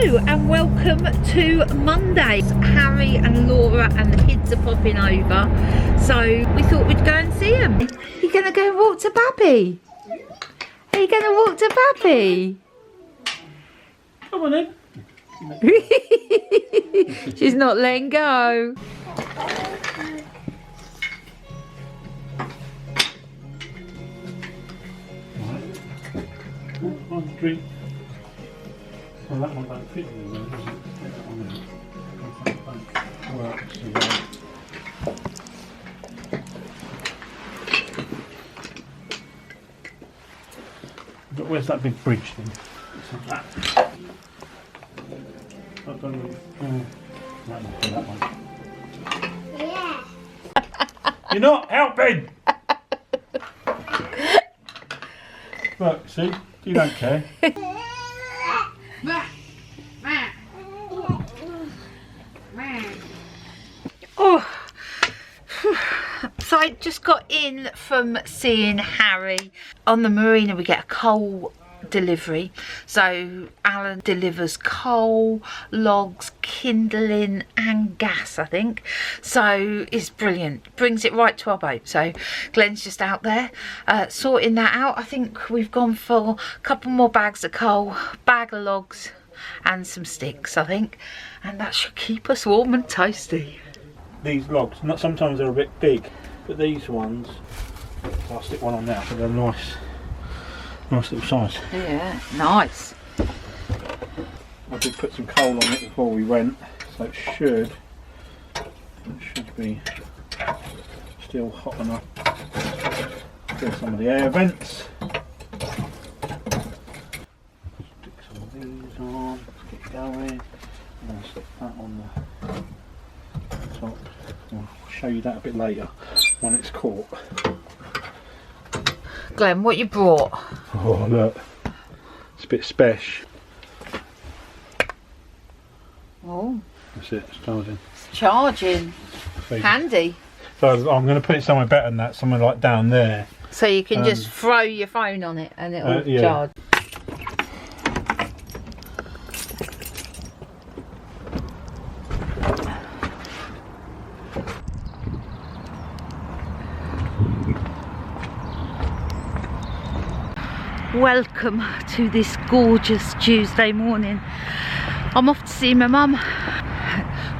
Hello and welcome to Monday. Harry and Laura and the kids are popping over, so we thought we'd go and see them. You're gonna go and walk to Babby? Are you gonna walk to Babby? Come on then. She's not letting go. One drink. Well, that one don't fit in there, does it? That one works. But where's that big bridge then? That. That one. Yeah. You're not helping! Look, see? You don't care. Oh, so I just got in from seeing Harry. On the marina we get a coal delivery, so Alan delivers coal, logs, kindling and gas, I think, so it's brilliant. Brings it right to our boat. So Glenn's just out there sorting that out. I think we've gone for a couple more bags of coal, bag of logs and some sticks, I think, and that should keep us warm and toasty. These logs, not sometimes they're a bit big, but these ones, I'll stick one on now, so they're nice little size. Yeah, nice. I did put some coal on it before we went, so it should be still hot enough. Get some of the air vents. Stick some of these on, let's get going, and I'll stick that on the top. I'll show you that a bit later when it's caught. Glenn, what you brought? Oh look, it's a bit special. Oh, That's it, it's charging. it's charging. Handy. So I'm going to put it somewhere better than that, somewhere like down there. So you can just throw your phone on it and it'll yeah. charge. Welcome to this gorgeous Tuesday morning. I'm off to see my mum.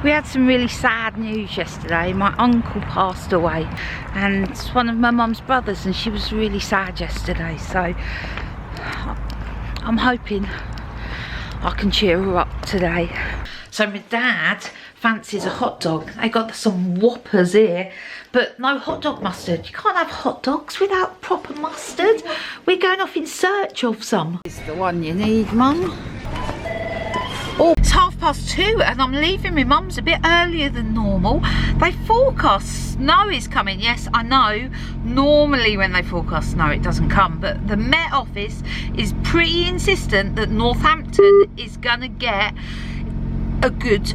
We had some really sad news yesterday. My uncle passed away, and it's one of my mum's brothers, and she was really sad yesterday, so I'm hoping I can cheer her up today. So my dad fancies a hot dog. They got some Whoppers here, but no hot dog mustard. You can't have hot dogs without proper mustard. We're going off in search of some. This is the one you need, Mum. Oh, it's 2:30 and I'm leaving my mum's a bit earlier than normal. They forecast snow is coming. Yes, I know. Normally when they forecast snow it doesn't come, but the Met Office is pretty insistent that Northampton is gonna get a good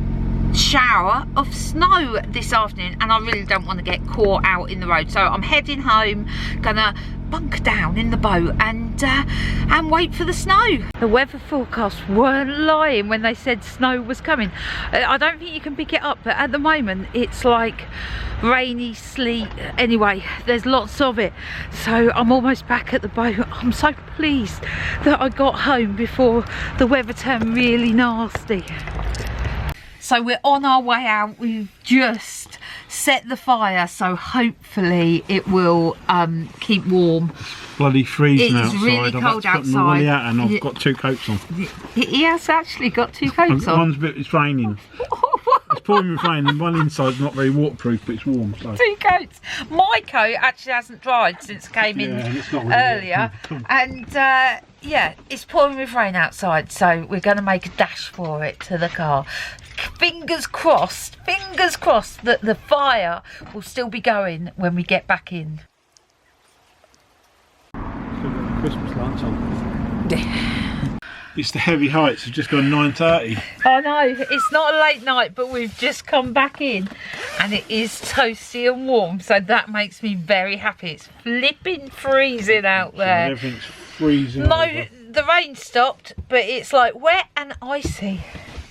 shower of snow this afternoon, and I really don't want to get caught out in the road, so I'm heading home, gonna bunker down in the boat and wait for the snow. The weather forecast weren't lying when they said snow was coming. I don't think you can pick it up, but at the moment it's like rainy sleet. Anyway, there's lots of it, so I'm almost back at the boat. I'm so pleased that I got home before the weather turned really nasty. So we're on our way out. We've just set the fire, so hopefully it will keep warm. Bloody freezing outside. It's really cold outside. And I've got two coats on. He has actually got two coats on. One's it's raining. It's pouring with rain, and one inside's not very waterproof, but it's warm. So. Two coats. My coat actually hasn't dried since I came in earlier, and yeah, it's pouring with rain outside, so we're going to make a dash for it to the car. Fingers crossed that the fire will still be going when we get back in. Still got the Christmas lights on. It's the heavy heights. Have just gone 9:30. I know, it's not a late night, but we've just come back in and it is toasty and warm, so that makes me very happy. It's flipping freezing out there. Everything's freezing. No, the rain stopped, but it's like wet and icy.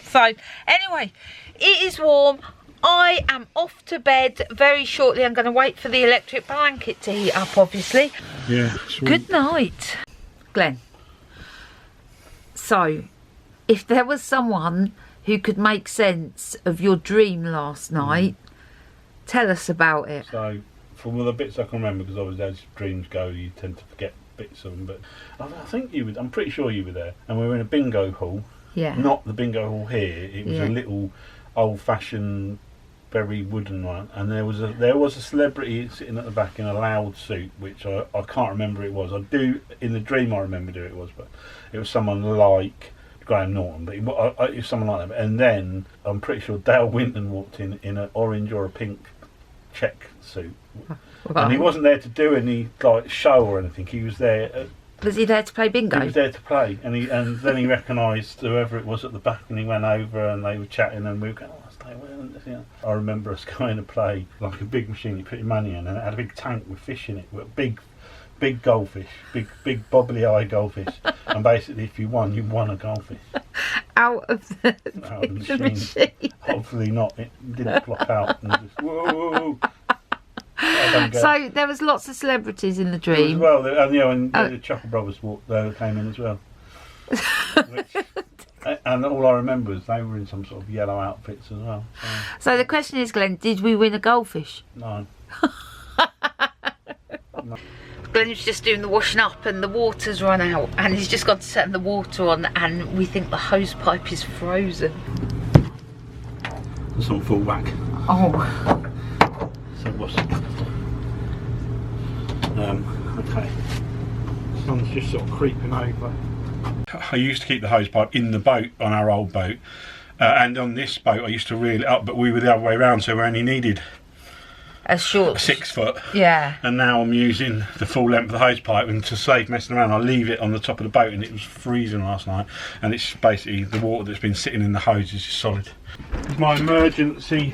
So anyway, it is warm. I am off to bed very shortly. I'm going to wait for the electric blanket to heat up, obviously. Yeah. Sweet. Good night. Glenn. So, if there was someone who could make sense of your dream last night, tell us about it. So, from the bits I can remember, because obviously as dreams go, you tend to forget bits of them. But I think you were. I'm pretty sure you were there, and we were in a bingo hall. Yeah. Not the bingo hall here. It was a little old-fashioned, very wooden one, and there was a celebrity sitting at the back in a loud suit, which I can't remember who it was. I do in the dream I remembered who it was, but it was someone like Graham Norton, but it was someone like that. And then I'm pretty sure Dale Winton walked in an orange or a pink check suit, and he wasn't there to do any like show or anything. He was there. Was he there to play bingo? He was there to play, and then he recognised whoever it was at the back, and he went over and they were chatting, and we were going, "Oh, stay well." I remember us going to play like a big machine. You put your money in, and it had a big tank with fish in it, with big goldfish, big bobbly eye goldfish, and basically, if you won a goldfish out of the machine. Hopefully not. It didn't plop out and just whoa. So there was lots of celebrities in the dream. Well, and the Chuckle Brothers came in as well. And all I remember is they were in some sort of yellow outfits as well. So the question is, Glenn, did we win a goldfish? No. No. Glenn was just doing the washing up and the water's run out, and he's just got to turn the water on, and we think the hose pipe is frozen. Some fullback. Oh. So what's okay. Sun's just sort of creeping over. I used to keep the hose pipe in the boat on our old boat, and on this boat I used to reel it up, but we were the other way around, so we only needed a short 6 foot. Yeah. And now I'm using the full length of the hose pipe, and to save messing around I leave it on the top of the boat, and it was freezing last night, and it's basically the water that's been sitting in the hose is just solid. It's my emergency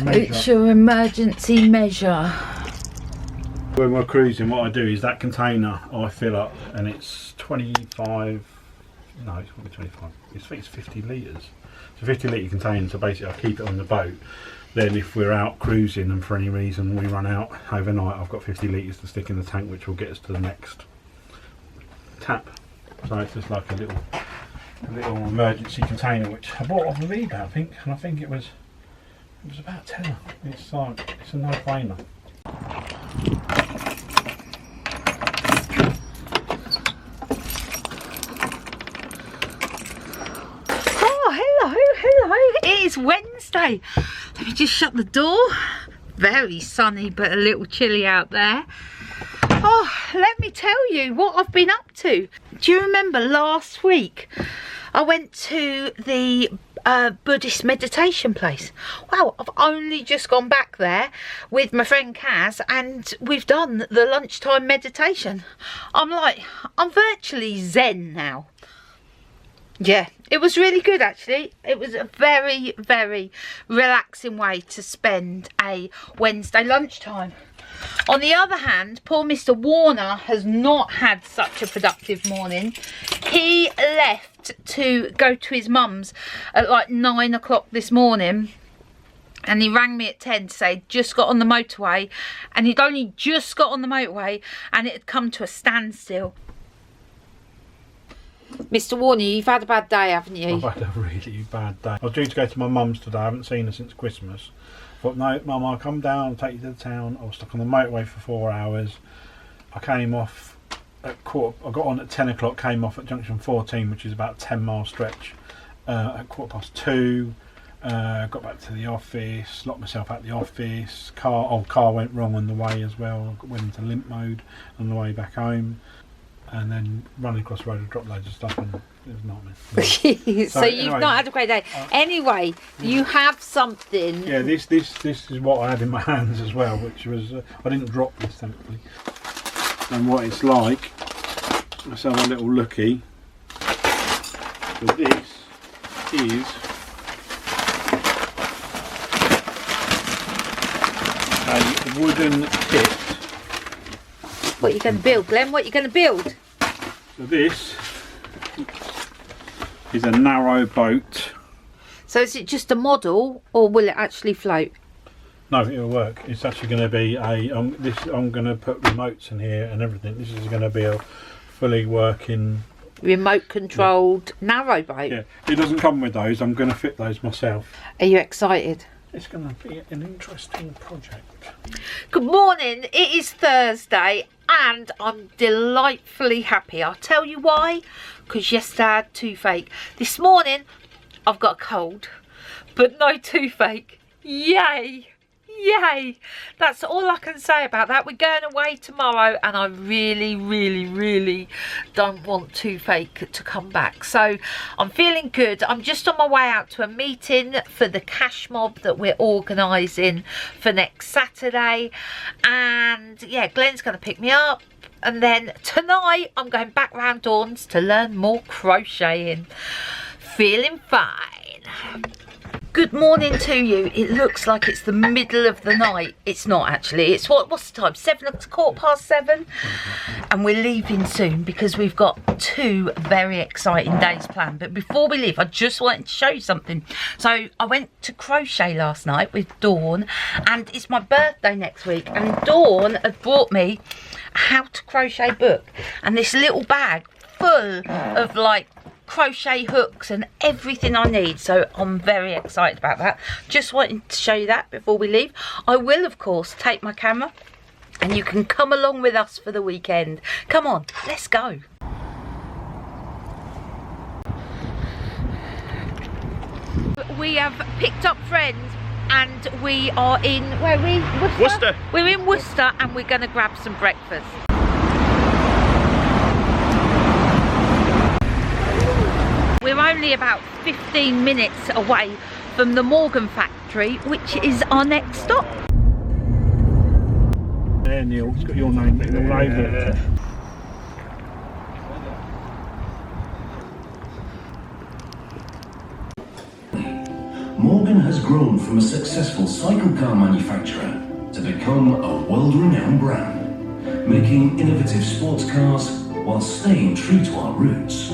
measure. It's your emergency measure. When we're cruising, what I do is that container I fill up, and it's 25, no, it's probably 25, I think it's 50 litres. It's a 50 litre container, so basically I keep it on the boat. Then if we're out cruising and for any reason we run out overnight, I've got 50 litres to stick in the tank, which will get us to the next tap. So it's just like a little emergency container, which I bought off of eBay, I think, and I think it was about £10. It's a no-brainer. Hello, it is Wednesday. Let me just shut the door. Very sunny but a little chilly out there. Oh, let me tell you what I've been up to. Do you remember last week I went to the Buddhist meditation place? Well, I've only just gone back there with my friend Kaz, and we've done the lunchtime meditation. I'm virtually zen now. Yeah, it was really good actually. It was a very, very relaxing way to spend a Wednesday lunchtime. On the other hand, poor Mr. Warner has not had such a productive morning. He left to go to his mum's at like 9 o'clock this morning, and he rang me at 10 to say just got on the motorway, and he'd only just got on the motorway and it had come to a standstill. Mr. Warner, you've had a bad day, haven't you? I've had a really bad day. I was due to go to my mum's today. I haven't seen her since Christmas. I thought, no, Mum, I'll come down and take you to the town. I was stuck on the motorway for 4 hours. I came off at I got on at 10 o'clock, came off at junction 14, which is about a 10-mile stretch, at 2:15. Got back to the office, locked myself out the office. Car went wrong on the way as well. Went into limp mode on the way back home. And then running across the road, I dropped loads of stuff, and it was not me. So you've anyway, not had a great day. Anyway, you have something. Yeah, this is what I had in my hands as well, which was I didn't drop this thankfully. And what it's like, let's have a little looky. So this is a wooden kit. What are you going to build, Glenn? What are you going to build? So this is a narrow boat. So is it just a model, or will it actually float? No, it'll work. It's actually going to be a. I'm going to put remotes in here and everything. This is going to be a fully working, remote controlled narrow boat. Yeah, it doesn't come with those. I'm going to fit those myself. Are you excited? It's going to be an interesting project. Good morning. It is Thursday and I'm delightfully happy. I'll tell you why. Because yesterday I had toothache. This morning I've got a cold, but no toothache. Yay! Yay! That's all I can say about that. We're going away tomorrow and I really don't want toothache to come back. So I'm feeling good. I'm just on my way out to a meeting for the cash mob that we're organising for next Saturday. And yeah, Glenn's going to pick me up. And then tonight I'm going back round Dawn's to learn more crocheting. Feeling fine. Good morning to you. It looks like it's the middle of the night. It's not actually. It's what's the time? 7:15, and we're leaving soon because we've got 2 very exciting days planned. But before we leave, I just wanted to show you something. So I went to crochet last night with Dawn, and it's my birthday next week. And Dawn had brought me a how to crochet book and this little bag full of like crochet hooks and everything I need, so I'm very excited about that. Just wanted to show you that before we leave. I will of course take my camera and you can come along with us for the weekend. Come on, let's go. We have picked up friends and we are in, where are we? Worcester. We're in Worcester and we're going to grab some breakfast. We're only about 15 minutes away from the Morgan factory, which is our next stop. There, Neil, it's got your name written all over it. Morgan has grown from a successful cycle car manufacturer to become a world-renowned brand, making innovative sports cars while staying true to our roots.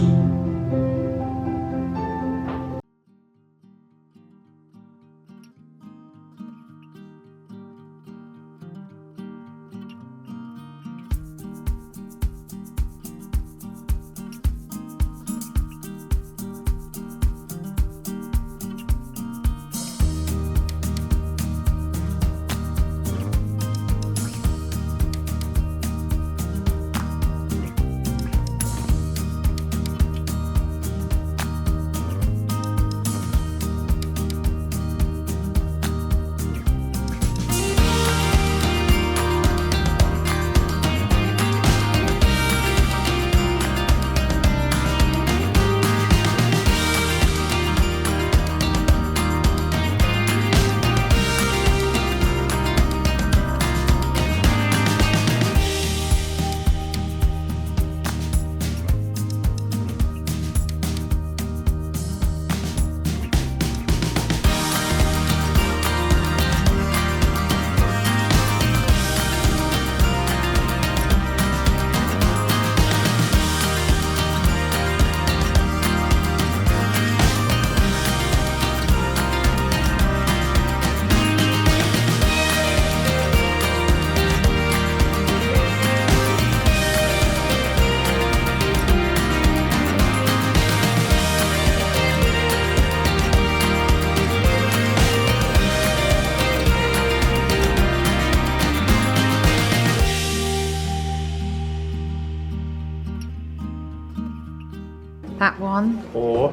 That one. Or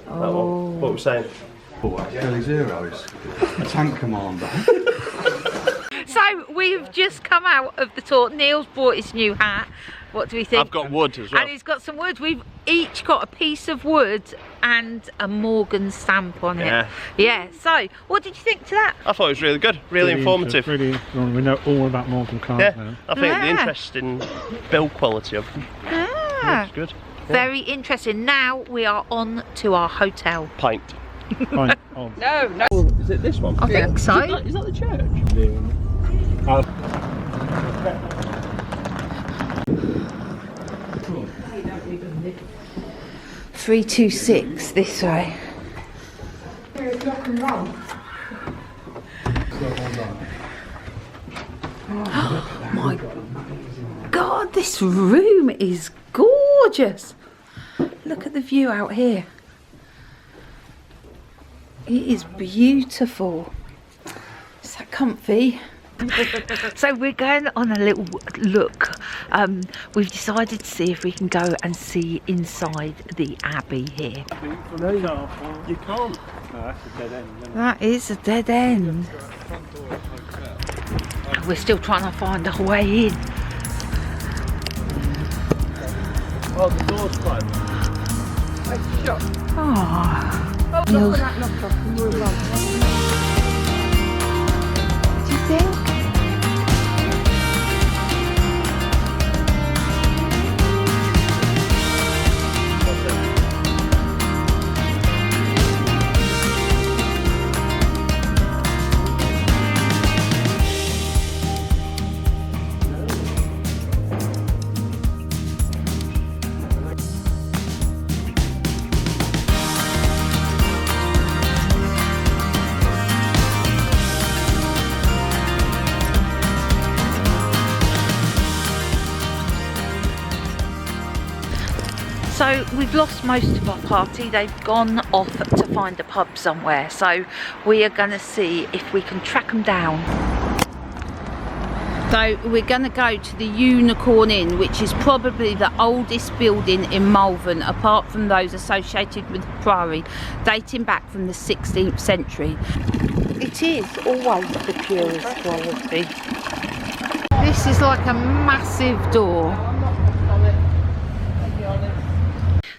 that one. What were we saying? Billy Zero is a tank commander. So we've just come out of the tour. Neil's bought his new hat. What do we think? I've got wood as well. And he's got some wood. We've each got a piece of wood and a Morgan stamp on it. Yeah. So, what did you think to that? I thought it was really good, really informative. Really, we know all about Morgan cars now. I think the interesting build quality of them. Yeah. It's good. Very interesting. Now we are on to our hotel. Pint. Fine. Oh. No. Is it this one? I think so. Is that the church? 326 this way. Oh my God, this room is gorgeous. Look at the view out here. It is beautiful. Is that comfy? So we're going on a little look. We've decided to see if we can go and see inside the abbey here. No, you can't. No, that's a dead end. That is a dead end. We're still trying to find our way in. Oh, the door's closed. It's shut. Oh, do you think? So we've lost most of our party. They've gone off to find a pub somewhere. So we are going to see if we can track them down. So we're going to go to the Unicorn Inn, which is probably the oldest building in Malvern, apart from those associated with the Priory, dating back from the 16th century. It is always the purest quality. This is like a massive door.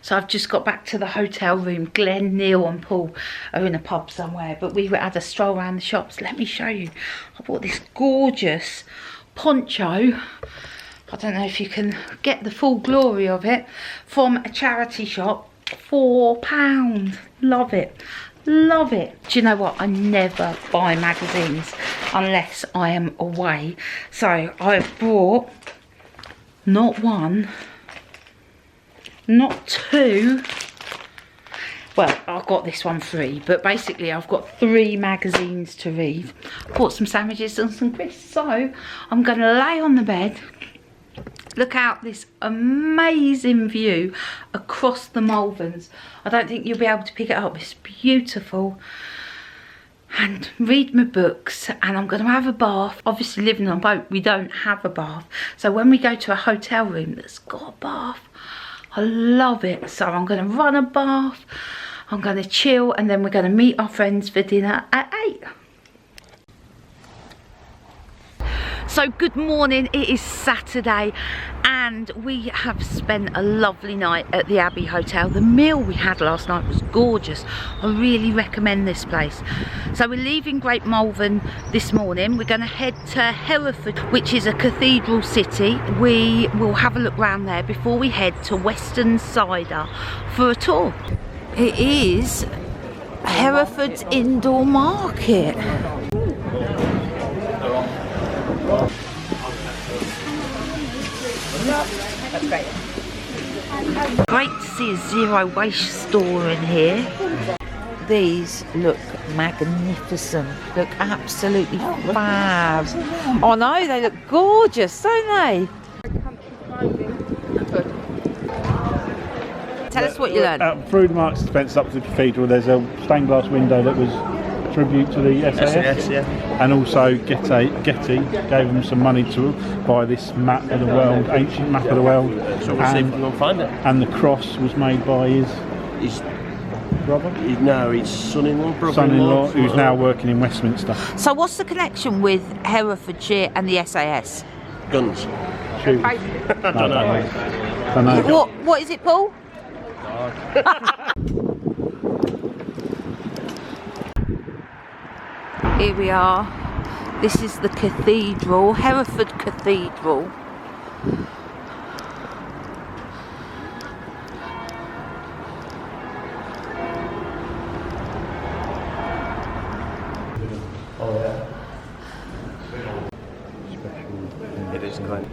So I've just got back to the hotel room. Glenn, Neil and Paul are in a pub somewhere, but we had a stroll around the shops. Let me show you. I bought this gorgeous poncho. I don't know if you can get the full glory of it, from a charity shop. £4. Love it. Love it. Do you know what? I never buy magazines unless I am away. So I've bought not one, not two. Well, I've got this one free, but basically I've got 3 magazines to read. Bought some sandwiches and some crisps. So I'm going to lay on the bed, look out this amazing view across the Malverns. I don't think you'll be able to pick it up. It's beautiful. And read my books, and I'm going to have a bath. Obviously, living on a boat, we don't have a bath. So when we go to a hotel room that's got a bath, I love it. So I'm going to run a bath, I'm going to chill, and then we're going to meet our friends for dinner at 8. So good morning, it is Saturday and we have spent a lovely night at the Abbey Hotel. The meal we had last night was gorgeous. I really recommend this place. So we're leaving Great Malvern this morning. We're going to head to Hereford, which is a cathedral city. We will have a look around there before we head to Weston Cider for a tour. It is Hereford's indoor market. Great to see a zero waste store in here. These look magnificent, look absolutely fab. Oh no, they look gorgeous, don't they? Tell us what you learned. Through the Marks and Spencer up to the cathedral, there's a stained glass window that was tribute to the SAS, yeah. And also Getty gave them some money to buy this map of the world, ancient map of the world. So we'll see if we can find it. And the cross was made by his brother? His son-in-law, son-in-law, who's now working in Westminster. So what's the connection with Herefordshire and the SAS? Guns. Shoot. No, don't know. What is it, Paul? Here we are. This is the cathedral, Hereford Cathedral. Oh yeah. It is kind.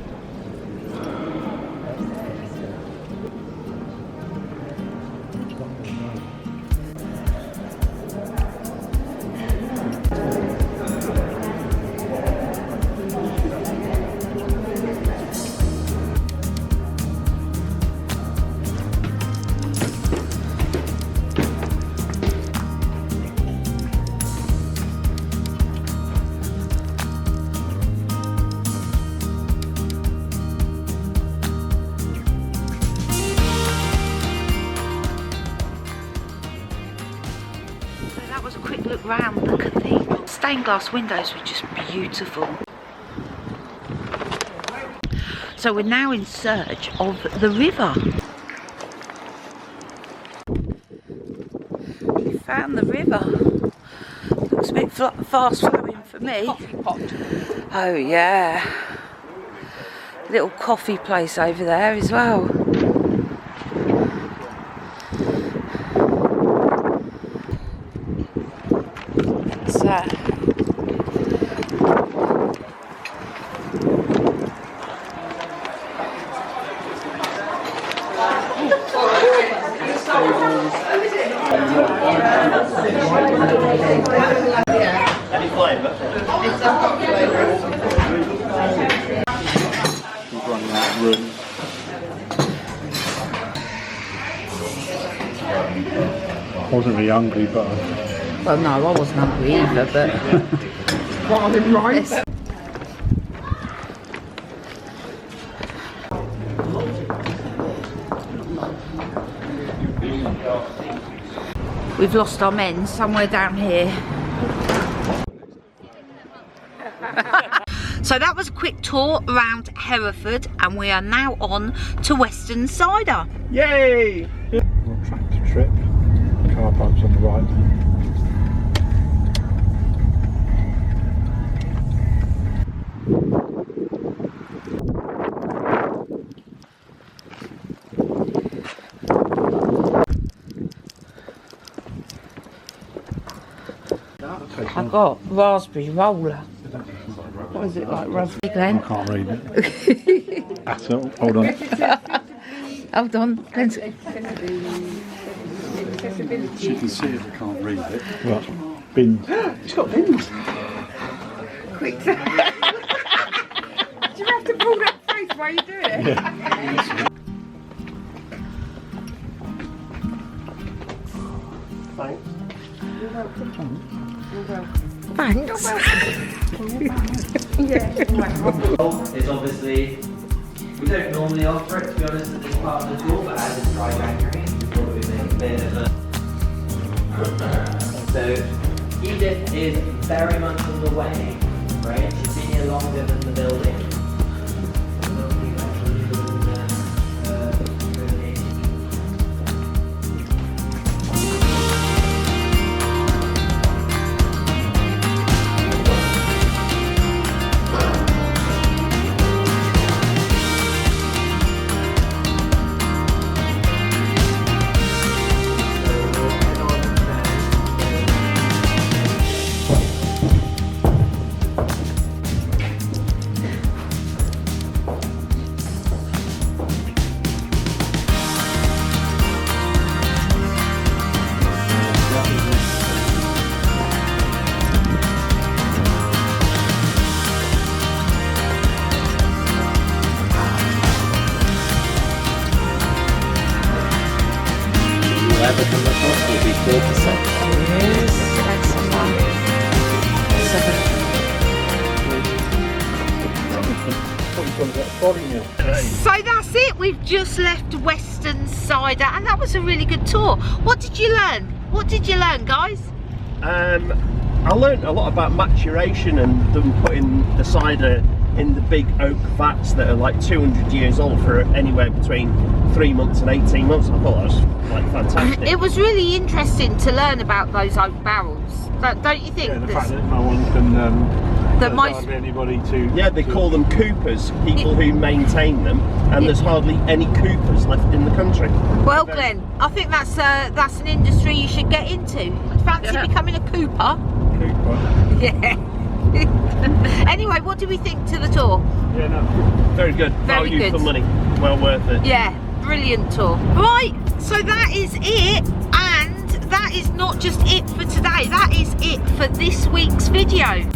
look round the cathedral. Stained glass windows were just beautiful. So we're now in search of the river. We found the river. Looks a bit fast flowing for me. Coffee pot. Oh yeah. Little coffee place over there as well. So Any flavour? It's a hot flavour. We've run out of room. I wasn't really hungry, but well, no, I wasn't hungry either, but Rather right. we've lost our men somewhere down here. So that was a quick tour around Hereford, and we are now on to Weston Cider. Yay! tractor trip. Car parks on the right. I got raspberry roller. What is it like, raspberry? I Glenn, can't read it. That's all. Hold on. hold on. Glenn's... She can see it, but can't read it. Right. Bins. It's got bins. Quick. Do you have to pull that face while you do it? Thanks. Thanks. Is obviously, we don't normally offer it, to be honest, at this part of the tour, but as it's dry January, we thought we'd make a bit of a... So, Edith is very much on the way, right? She's been here longer than the building. Whoever comes across will be 4%. Yes, that's someone. So that's it. We've just left Weston Cider, and that was a really good tour. What did you learn? What did you learn, guys? I learnt a lot about maturation and them putting the cider in the big oak vats that are like 200 years old for anywhere between 3 months and 18 months. I thought that was like fantastic. It was really interesting to learn about those oak barrels. Don't you think? Yeah, the fact that no one can that there's hardly anybody to... Yeah, they call them coopers, people who maintain them, and there's hardly any coopers left in the country. Well, Glenn, I think that's an industry you should get into. Fancy becoming a cooper? Cooper. Yeah. Anyway, what do we think to the tour? Yeah, no. Very good. Very Value good. for money. Well worth it. Yeah, brilliant tour. Right, so that is it, and that is not just it for today, that is it for this week's video.